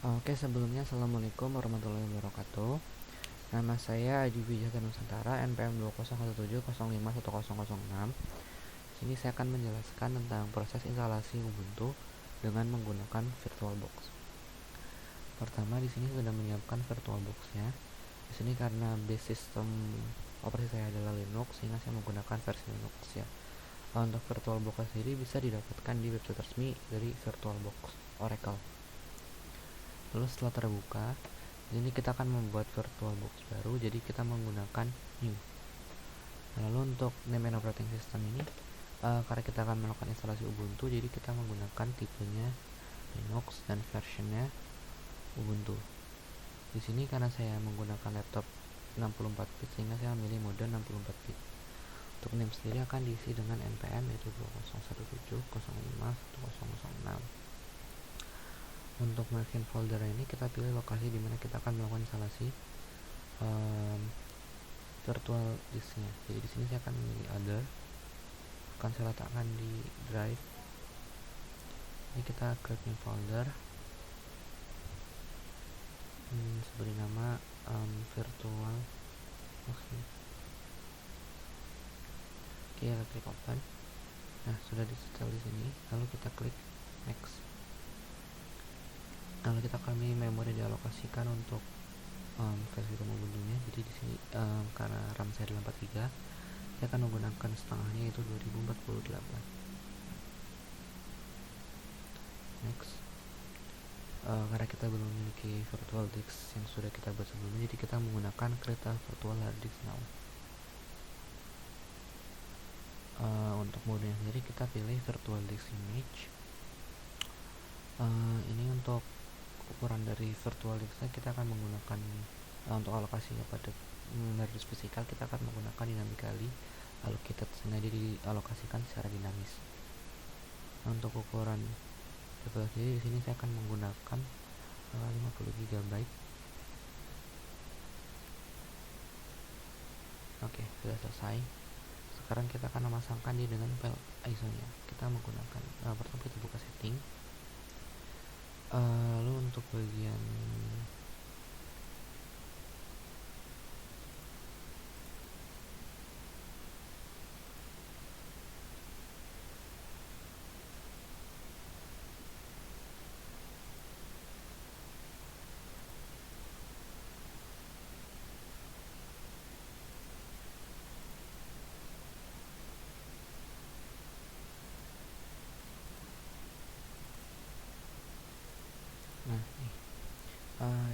Oke, sebelumnya Assalamualaikum warahmatullahi wabarakatuh. Nama saya Adi Wijaya Nusantara, NPM 20170505106. Sini saya akan menjelaskan tentang proses instalasi Ubuntu dengan menggunakan VirtualBox. Pertama, di sini sudah menyiapkan VirtualBox-nya. Di sini karena base system operasi saya adalah Linux, sehingga saya menggunakan versi Linux ya. Untuk VirtualBox sendiri bisa didapatkan di website resmi dari VirtualBox Oracle. Lalu setelah terbuka, ini kita akan membuat VirtualBox baru, jadi kita menggunakan new. Lalu untuk name and operating system ini, karena kita akan melakukan instalasi Ubuntu, jadi kita menggunakan tipenya Linux dan versionnya Ubuntu. Di sini karena saya menggunakan laptop 64 bit, sehingga saya memilih mode 64 bit. Untuk name sendiri akan diisi dengan npm yaitu 2017.05.1006. Untuk masukin folder ini kita pilih lokasi di mana kita akan melakukan instalasi virtual disknya. Jadi di sini saya akan memilih other, akan saya letakkan di drive. Ini kita klik new folder, beri nama virtual. Oke, kita klik open. Nah, sudah di-install di sini. Lalu kita klik next. Lalu kita akan memilih memori dialokasikan untuk versi Ubuntu-nya. Jadi di sini karena RAM saya adalah 43, saya akan menggunakan setengahnya yaitu 2048. Next. Karena kita belum memiliki virtual disk yang sudah kita buat sebelumnya, jadi kita menggunakan kereta virtual hard disk now. Untuk modenya sendiri kita pilih virtual disk image. Ini untuk ukuran dari virtual disknya kita akan menggunakan untuk alokasinya pada hard disk fisikal kita akan menggunakan dynamically allocated, sengaja dialokasikan secara dinamis. Untuk ukuran virtual sendiri di sini saya akan menggunakan 50 GB. Oke, sudah selesai. Sekarang kita akan memasangkan dia dengan file ISO-nya. Kita menggunakan pertama kita buka setting. Lalu untuk bagian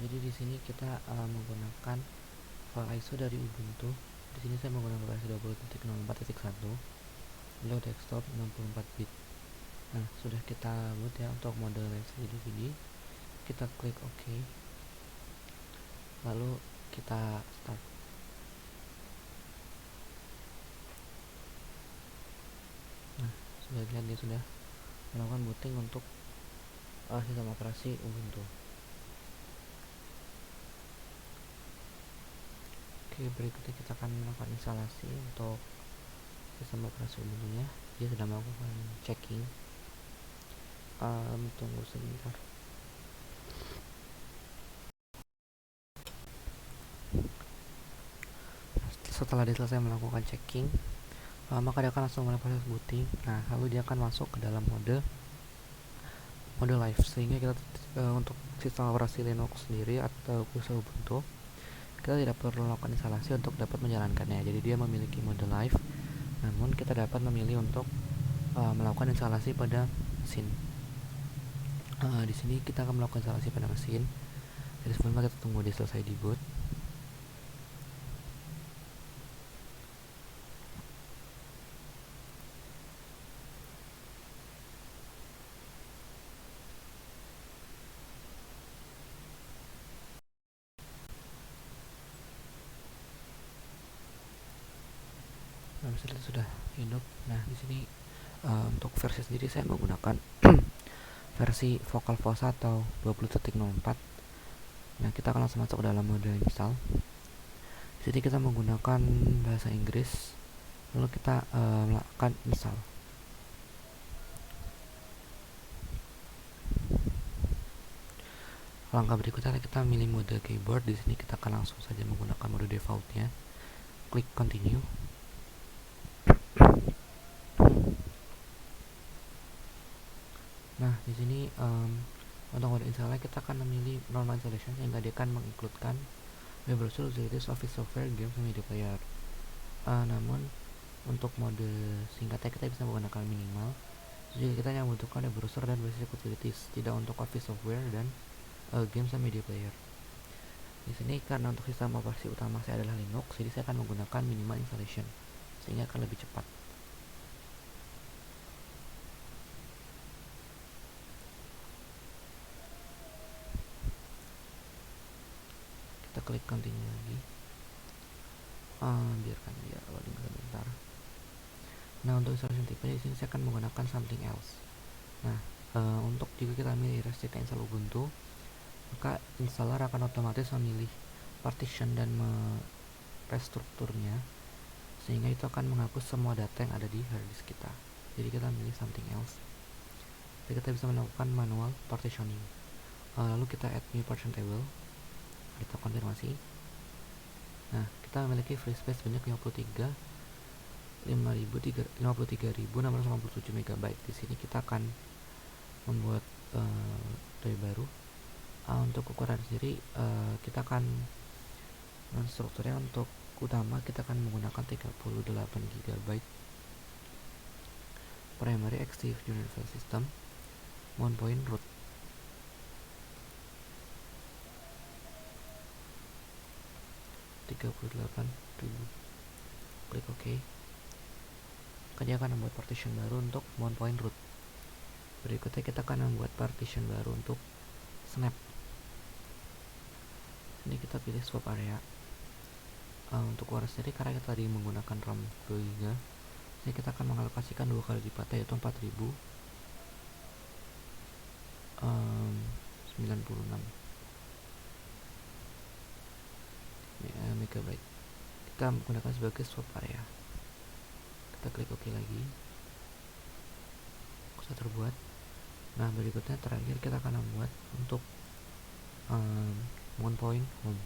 jadi di sini kita menggunakan file ISO dari Ubuntu. Di sini saya menggunakan versi 20.04.1. Beliau desktop 64 bit. Nah, sudah kita boot ya. Untuk mode LCD, kita klik OK. Lalu kita start. Nah, sudah lihat dia sudah melakukan booting untuk sistem operasi Ubuntu. Oke, berikutnya kita akan melakukan instalasi untuk sistem operasi Ubuntu-nya. Dia sudah melakukan checking. Tunggu sebentar. Setelah dia selesai melakukan checking, maka dia akan langsung mulai proses booting. Nah, lalu dia akan masuk ke dalam mode live, sehingga kita untuk sistem operasi Linux sendiri atau khusus Ubuntu kita tidak perlu melakukan instalasi untuk dapat menjalankannya. Jadi dia memiliki mode live, namun kita dapat memilih untuk melakukan instalasi pada mesin. Di sini kita akan melakukan instalasi pada mesin. Jadi sebelumnya kita tunggu dia selesai di boot. Nah, misalnya sudah hidup. Nah, di sini untuk versi sendiri saya menggunakan versi VocalFossa atau 20.04. Nah, kita akan langsung masuk ke dalam mode install. Di sini kita menggunakan bahasa Inggris. Lalu kita melakukan install. Langkah berikutnya kita milih mode keyboard. Di sini kita akan langsung saja menggunakan mode defaultnya. Klik continue. Nah, di sini untuk mode install kita akan memilih normal installation sehingga dia akan menginkludkan web browser, utilities, office software, games, dan media player. Namun untuk mode singkatnya kita bisa menggunakan minimal. Jadi kita hanya membutuhkan web browser dan basic utilities, tidak untuk office software dan games dan media player. Di sini karena untuk sistem operasi utama saya adalah Linux, jadi saya akan menggunakan minimal installation sehingga akan lebih cepat. Kita klik continue lagi. Biarkan dia loading sebentar. Nah, untuk installation tipe di sini saya akan menggunakan something else. Nah, untuk jika kita milih restrict install Ubuntu, maka installer akan otomatis memilih partition dan merestrukturnya, sehingga itu akan menghapus semua data yang ada di hard disk kita. Jadi kita milih something else. Jadi kita bisa melakukan manual partitioning. Lalu kita add new partition table. Kita konfirmasi. Nah, kita memiliki free space banyak 53.687 MB. Di sini kita akan membuat tray baru. Untuk ukuran sendiri kita akan strukturnya untuk utama kita akan menggunakan 38 GB. Primary Active Unit File System, mount point root. Klik OK. Dia akan membuat partition baru untuk mount point root. Berikutnya kita akan membuat partition baru untuk snap. Ini kita pilih swap area. Untuk URL sendiri karena kita tadi menggunakan RAM 2 GB, jadi kita akan mengalokasikan 2 kali lipatnya, yaitu 4096 MB. Kita menggunakan sebagai swap area. Kita klik OK lagi. Sudah terbuat. Nah, berikutnya terakhir kita akan membuat untuk mount point home.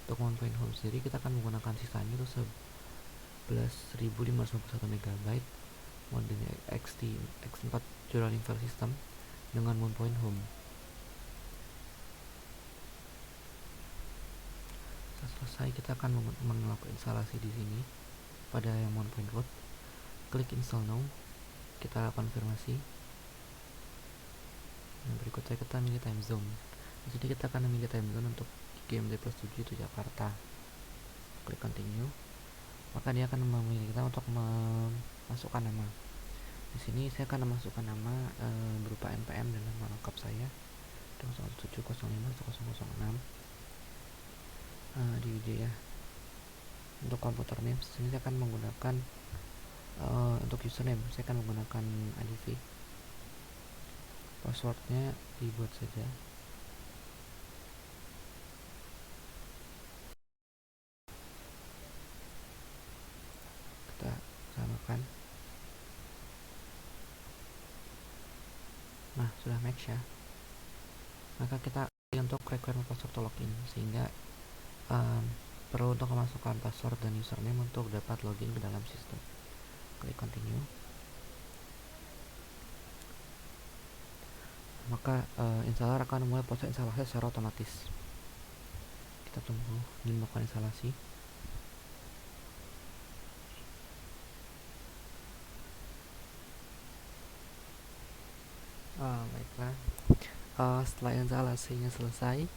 Untuk mount point home sendiri kita akan menggunakan sisanya itu 11.551 MB, modenya X4 Journaling File System dengan mount point home. Setelah selesai, kita akan melakukan instalasi di sini pada yang mount point root. Klik install now. Kita konfirmasi. Nah, berikutnya kita milih time zone. Di sini kita akan memilih time zone untuk GMT+7 itu Jakarta. Klik continue. Maka dia akan memilih kita untuk memasukkan nama. Di sini saya akan memasukkan nama berupa npm dan nama lengkap saya 017051006 di Wijaya. Untuk komputer name sini saya akan menggunakan untuk username saya akan menggunakan adv. Passwordnya dibuat saja. Kita samakan. Nah, sudah match ya. Maka kita untuk requirement password to login, sehingga perlu untuk memasukkan password dan username untuk dapat login ke dalam sistem. Klik continue. Maka installer akan memulai proses instalasi secara otomatis. Kita tunggu ini melakukan instalasi. Baiklah. Setelah instalasinya selesai,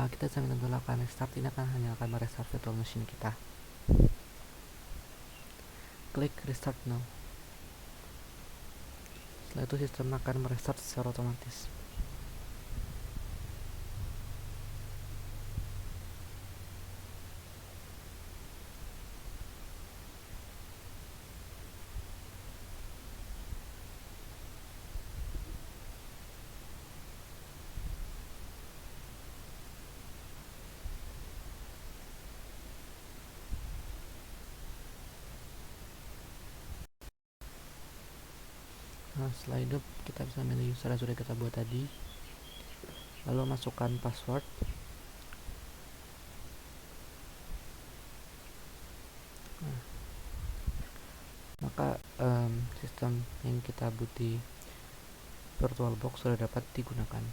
kita bisa minta lakukan restart. Ini hanya akan merestart virtual machine kita. Klik restart now. Setelah itu sistem akan merestart secara otomatis. Setelah itu kita bisa milih user yang sudah kita buat tadi, lalu masukkan password. Maka sistem yang kita butuh VirtualBox sudah dapat digunakan.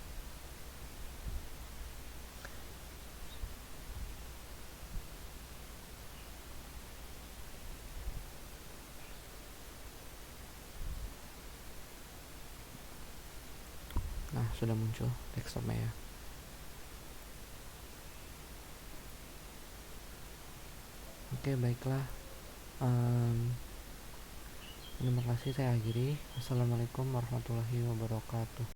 Nah, sudah muncul desktopnya ya. Oke, baiklah. Terima kasih, saya akhiri. Assalamualaikum warahmatullahi wabarakatuh.